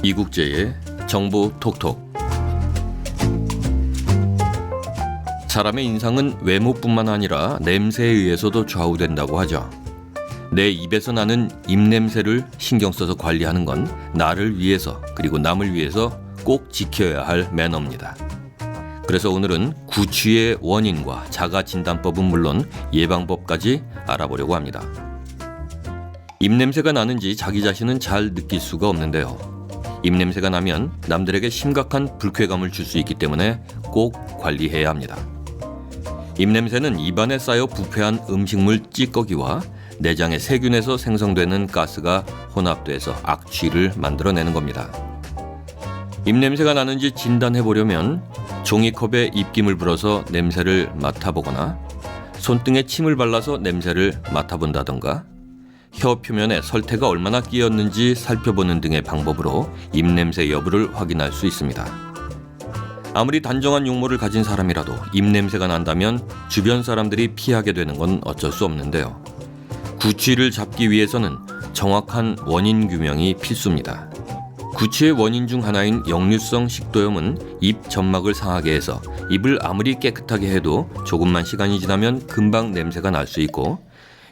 이국제의 정보 톡톡. 사람의 인상은 외모뿐만 아니라 냄새에 의해서도 좌우된다고 하죠. 내 입에서 나는 입냄새를 신경 써서 관리하는 건 나를 위해서 그리고 남을 위해서 꼭 지켜야 할 매너입니다. 그래서 오늘은 구취의 원인과 자가진단법은 물론 예방법까지 알아보려고 합니다. 입냄새가 나는지 자기 자신은 잘 느낄 수가 없는데요. 입냄새가 나면 남들에게 심각한 불쾌감을 줄 수 있기 때문에 꼭 관리해야 합니다. 입냄새는 입안에 쌓여 부패한 음식물 찌꺼기와 내장의 세균에서 생성되는 가스가 혼합돼서 악취를 만들어내는 겁니다. 입냄새가 나는지 진단해보려면 종이컵에 입김을 불어서 냄새를 맡아보거나 손등에 침을 발라서 냄새를 맡아본다던가 혀 표면에 설태가 얼마나 끼었는지 살펴보는 등의 방법으로 입냄새 여부를 확인할 수 있습니다. 아무리 단정한 용모를 가진 사람이라도 입냄새가 난다면 주변 사람들이 피하게 되는 건 어쩔 수 없는데요. 구취를 잡기 위해서는 정확한 원인 규명이 필수입니다. 구취의 원인 중 하나인 역류성 식도염은 입 점막을 상하게 해서 입을 아무리 깨끗하게 해도 조금만 시간이 지나면 금방 냄새가 날 수 있고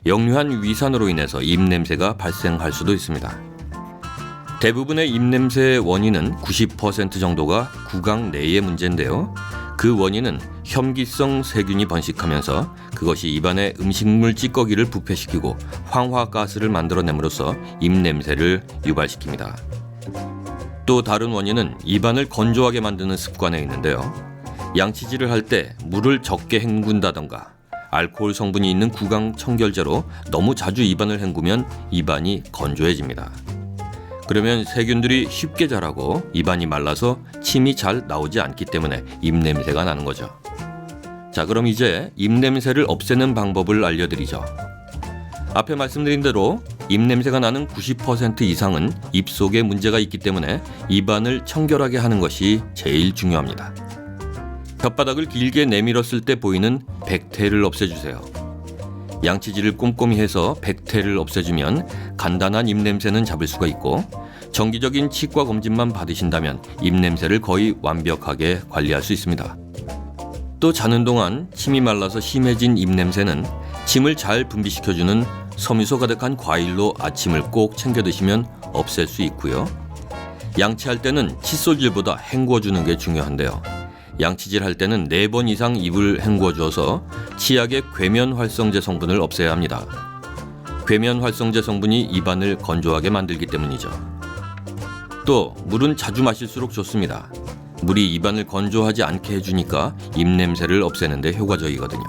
역류한 위산으로 인해서 입냄새가 발생할 수도 있습니다. 대부분의 입냄새의 원인은 90% 정도가 구강 내의 문제인데요. 그 원인은 혐기성 세균이 번식하면서 그것이 입안의 음식물 찌꺼기를 부패시키고 황화가스를 만들어냄으로써 입냄새를 유발시킵니다. 또 다른 원인은 입안을 건조하게 만드는 습관에 있는데요. 양치질을 할 때 물을 적게 헹군다던가 알코올 성분이 있는 구강 청결제로 너무 자주 입안을 헹구면 입안이 건조해집니다. 그러면 세균들이 쉽게 자라고 입안이 말라서 침이 잘 나오지 않기 때문에 입냄새가 나는 거죠. 자, 그럼 이제 입냄새를 없애는 방법을 알려드리죠. 앞에 말씀드린 대로 입냄새가 나는 90% 이상은 입속에 문제가 있기 때문에 입안을 청결하게 하는 것이 제일 중요합니다. 혓바닥을 길게 내밀었을 때 보이는 백태를 없애주세요. 양치질을 꼼꼼히 해서 백태를 없애주면 간단한 입냄새는 잡을 수가 있고 정기적인 치과 검진만 받으신다면 입냄새를 거의 완벽하게 관리할 수 있습니다. 또 자는 동안 침이 말라서 심해진 입냄새는 침을 잘 분비시켜주는 섬유소 가득한 과일로 아침을 꼭 챙겨 드시면 없앨 수 있고요. 양치할 때는 칫솔질보다 헹구어주는 게 중요한데요. 양치질 할 때는 4번 이상 입을 헹구어 주어서 치약의 괴면활성제 성분을 없애야 합니다. 괴면활성제 성분이 입안을 건조하게 만들기 때문이죠. 또 물은 자주 마실수록 좋습니다. 물이 입안을 건조하지 않게 해주니까 입냄새를 없애는 데 효과적이거든요.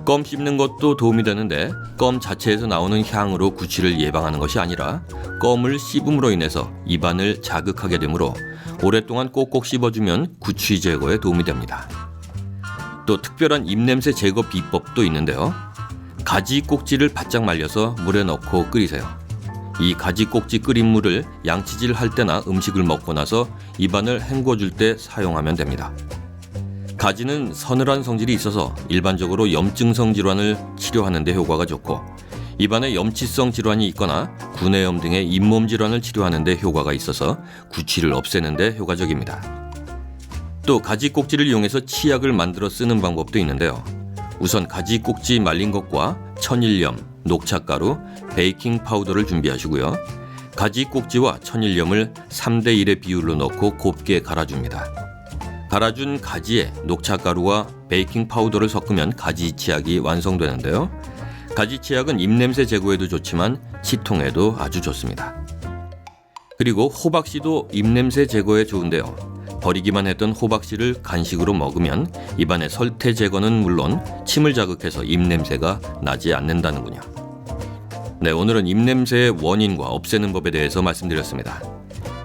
껌 씹는 것도 도움이 되는데 껌 자체에서 나오는 향으로 구취를 예방하는 것이 아니라 껌을 씹음으로 인해서 입안을 자극하게 되므로 오랫동안 꼭꼭 씹어주면 구취 제거에 도움이 됩니다. 또 특별한 입냄새 제거 비법도 있는데요. 가지 꼭지를 바짝 말려서 물에 넣고 끓이세요. 이 가지 꼭지 끓인 물을 양치질 할 때나 음식을 먹고 나서 입안을 헹궈줄 때 사용하면 됩니다. 가지는 서늘한 성질이 있어서 일반적으로 염증성 질환을 치료하는 데 효과가 좋고 입안에 염치성 질환이 있거나 구내염 등의 잇몸 질환을 치료하는 데 효과가 있어서 구취를 없애는 데 효과적입니다. 또 가지 꼭지를 이용해서 치약을 만들어 쓰는 방법도 있는데요. 우선 가지 꼭지 말린 것과 천일염, 녹차가루, 베이킹 파우더를 준비하시고요. 가지 꼭지와 천일염을 3대1의 비율로 넣고 곱게 갈아줍니다. 갈아준 가지에 녹차가루와 베이킹 파우더를 섞으면 가지 치약이 완성되는데요. 가지 치약은 입냄새 제거에도 좋지만 치통에도 아주 좋습니다. 그리고 호박씨도 입냄새 제거에 좋은데요. 버리기만 했던 호박씨를 간식으로 먹으면 입안의 설태 제거는 물론 침을 자극해서 입냄새가 나지 않는다는군요. 네, 오늘은 입냄새의 원인과 없애는 법에 대해서 말씀드렸습니다.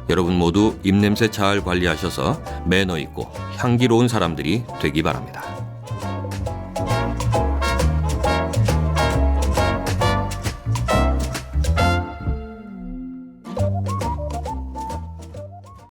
여러분 모두 입냄새 잘 관리하셔서 매너 있고 향기로운 사람들이 되기 바랍니다.